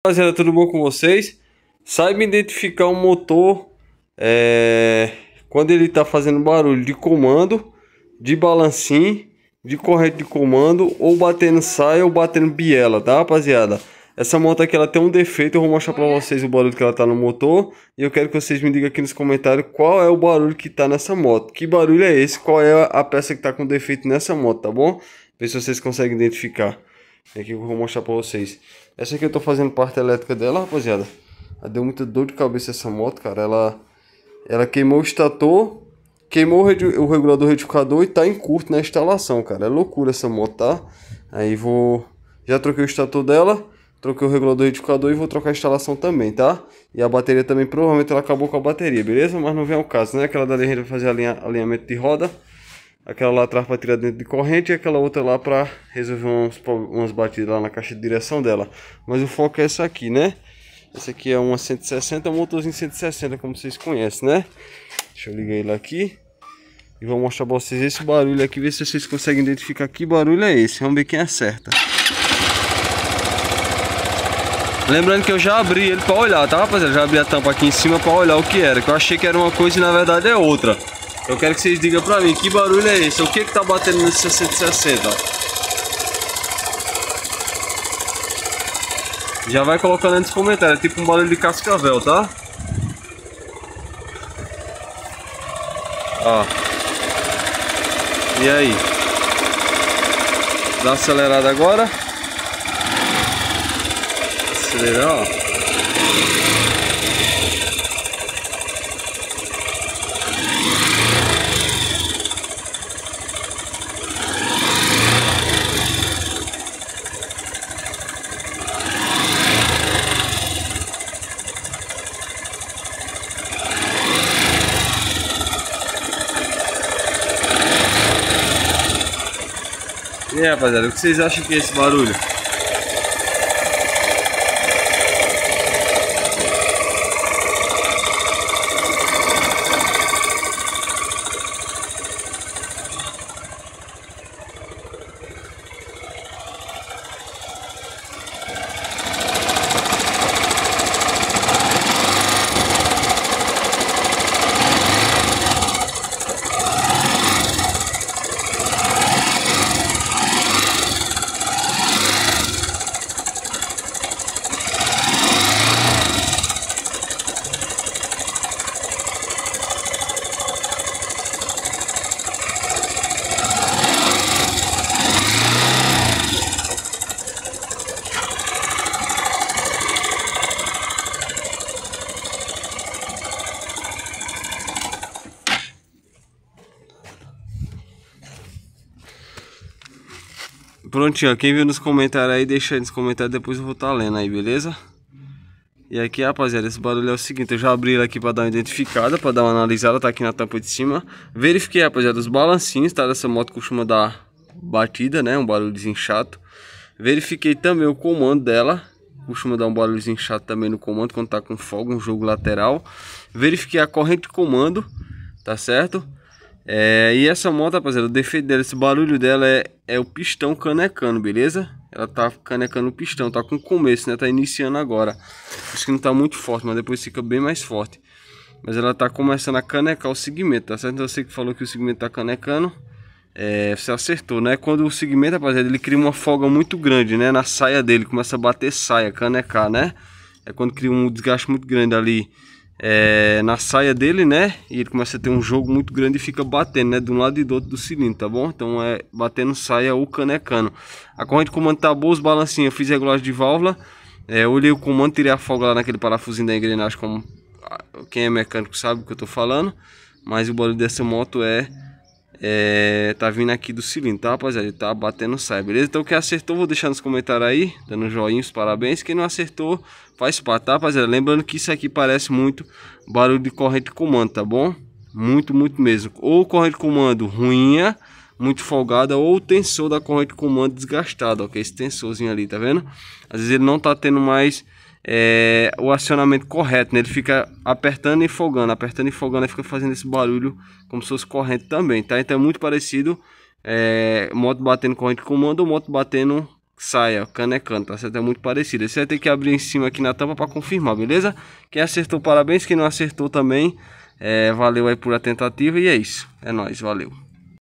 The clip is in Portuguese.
Rapaziada, tudo bom com vocês? Saiba identificar um motor quando ele está fazendo barulho de comando, de balancinho, de corrente de comando, ou batendo saia ou batendo biela, tá, rapaziada? Essa moto aqui ela tem um defeito, eu vou mostrar para vocês o barulho que ela tá no motor. E eu quero que vocês me digam aqui nos comentários qual é o barulho que tá nessa moto. Que barulho é esse? Qual é a peça que tá com defeito nessa moto, tá bom? Vê se vocês conseguem identificar. Aqui eu vou mostrar pra vocês. Essa aqui eu tô fazendo parte elétrica dela, rapaziada. Ela deu muita dor de cabeça essa moto, cara. Ela queimou o estator, queimou o regulador retificador e tá em curto na instalação, cara. É loucura essa moto, tá? Aí já troquei o estator dela, troquei o regulador retificador e vou trocar a instalação também, tá? E a bateria também, provavelmente ela acabou com a bateria, beleza? Mas não vem ao caso, né? Aquela dali a gente vai fazer alinhamento de roda. Aquela lá atrás para tirar dentro de corrente e aquela outra lá para resolver umas batidas lá na caixa de direção dela. Mas o foco é essa aqui, né? Essa aqui é uma 160, um motorzinho 160, como vocês conhecem, né? Deixa eu ligar ele aqui e vou mostrar para vocês esse barulho aqui, ver se vocês conseguem identificar que barulho é esse. Vamos ver quem acerta. Lembrando que eu já abri ele para olhar, tá, rapaziada? Já abri a tampa aqui em cima para olhar o que era, que eu achei que era uma coisa e na verdade é outra. Eu quero que vocês digam pra mim que barulho é esse, o que tá batendo nesse 160. Já vai colocando aí nos comentários, é tipo um barulho de cascavel, tá? Ó. E aí? Dá uma acelerada agora. Acelerar, ó. E aí, rapaziada, o que vocês acham que é esse barulho? Prontinho, ó, quem viu nos comentários aí, deixa aí nos comentários, depois eu vou estar lendo aí, beleza? E aqui, rapaziada, esse barulho é o seguinte, eu já abri ele aqui para dar uma identificada, para dar uma analisada, tá aqui na tampa de cima. Verifiquei, rapaziada, os balancinhos, tá? Dessa moto costuma dar batida, né? Um barulhozinho chato. Verifiquei também o comando dela, costuma dar um barulhozinho chato também no comando, quando tá com folga, um jogo lateral. Verifiquei a corrente de comando, tá certo? E essa moto, rapaziada, o defeito dela, esse barulho dela é o pistão canecando, beleza? Ela tá canecando o pistão, tá com começo, né? Tá iniciando agora. Acho que não tá muito forte, mas depois fica bem mais forte. Mas ela tá começando a canecar o segmento, tá certo? Então você que falou que o segmento tá canecando, você acertou, né? Quando o segmento, rapaziada, ele cria uma folga muito grande, né? Na saia dele, começa a bater saia, canecar, né? É quando cria um desgaste muito grande ali. Na saia dele, né? E ele começa a ter um jogo muito grande e fica batendo, né? De um lado e do outro do cilindro, tá bom? Então é batendo saia ou canecando. A corrente de comando tá boa, os balancinhos eu fiz regulagem de válvula. Olhei o comando, tirei a folga lá naquele parafusinho da engrenagem, como quem é mecânico sabe o que eu tô falando. Mas o barulho dessa moto tá vindo aqui do cilindro, tá, rapaziada? Ele tá batendo saia, beleza? Então quem acertou, vou deixar nos comentários aí, dando um joinha, os parabéns. Quem não acertou, faz parte, tá, rapaziada? Lembrando que isso aqui parece muito barulho de corrente de comando, tá bom? Muito mesmo. Ou corrente de comando ruinha, muito folgada, ou o tensor da corrente de comando desgastado, ok? Esse tensorzinho ali, tá vendo? Às vezes ele não tá tendo mais o acionamento correto, né? Ele fica apertando e folgando, e fica fazendo esse barulho como se fosse corrente também, tá? Então é muito parecido moto batendo corrente de comando ou moto batendo sai, ó, canecando, tá certo? É muito parecido. Você vai ter que abrir em cima aqui na tampa para confirmar, beleza? Quem acertou, parabéns. Quem não acertou também, valeu aí por a tentativa. E é isso. É nóis, valeu.